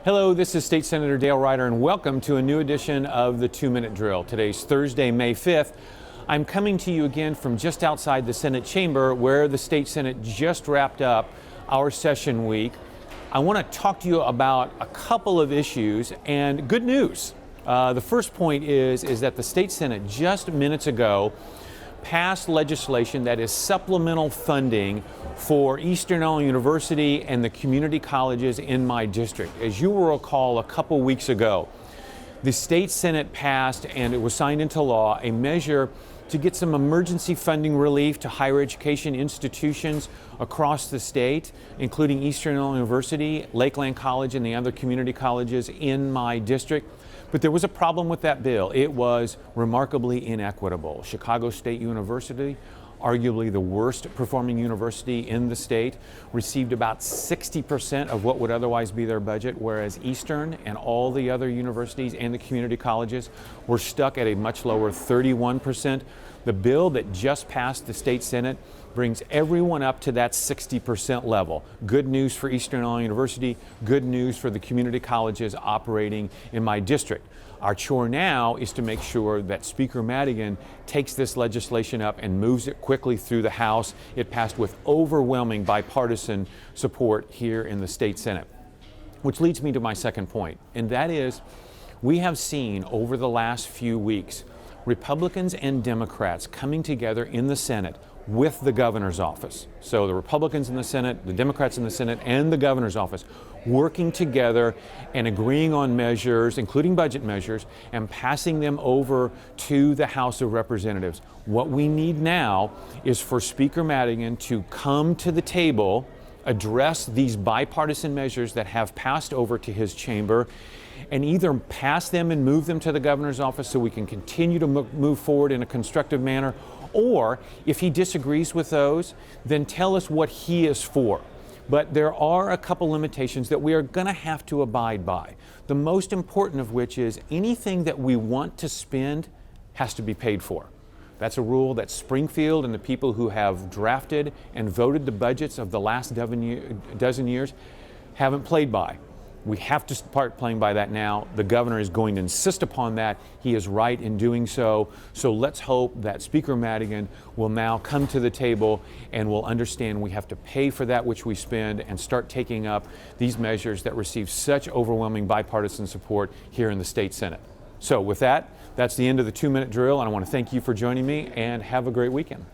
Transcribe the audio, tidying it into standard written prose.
Hello, this is State Senator Dale Ryder, and welcome to a new edition of the 2-Minute Drill. Today's Thursday, May 5th. I'm coming to you again from just outside the Senate chamber where the State Senate just wrapped up our session week. I want to talk to you about a couple of issues and good news. The first point is that the State Senate just minutes ago passed legislation that is supplemental funding for Eastern Illinois University and the community colleges in my district. As you will recall, a couple weeks ago, the State Senate passed, and it was signed into law, a measure to get some emergency funding relief to higher education institutions across the state, including Eastern Illinois University, Lakeland College, and the other community colleges in my district. But there was a problem with that bill. It was remarkably inequitable. Chicago State University, arguably the worst performing university in the state, received about 60% of what would otherwise be their budget, whereas Eastern and all the other universities and the community colleges were stuck at a much lower 31%. The bill that just passed the State Senate brings everyone up to that 60% level. Good news for Eastern Illinois University, good news for the community colleges operating in my district. Our chore now is to make sure that Speaker Madigan takes this legislation up and moves it quickly through the House. It passed with overwhelming bipartisan support here in the State Senate. Which leads me to my second point, and that is we have seen over the last few weeks Republicans and Democrats coming together in the Senate with the governor's office. So the Republicans in the Senate, the Democrats in the Senate, and the governor's office working together and agreeing on measures, including budget measures, and passing them over to the House of Representatives. What we need now is for Speaker Madigan to come to the table, address these bipartisan measures that have passed over to his chamber, and either pass them and move them to the governor's office so we can continue to move forward in a constructive manner, or if he disagrees with those, then tell us what he is for. But there are a couple limitations that we are going to have to abide by. The most important of which is anything that we want to spend has to be paid for. That's a rule that Springfield and the people who have drafted and voted the budgets of the last dozen years haven't played by. We have to start playing by that now. The governor is going to insist upon that. He is right in doing so. So let's hope that Speaker Madigan will now come to the table and will understand we have to pay for that which we spend and start taking up these measures that receive such overwhelming bipartisan support here in the State Senate. So with that, that's the end of the 2-Minute Drill, and I want to thank you for joining me, and have a great weekend.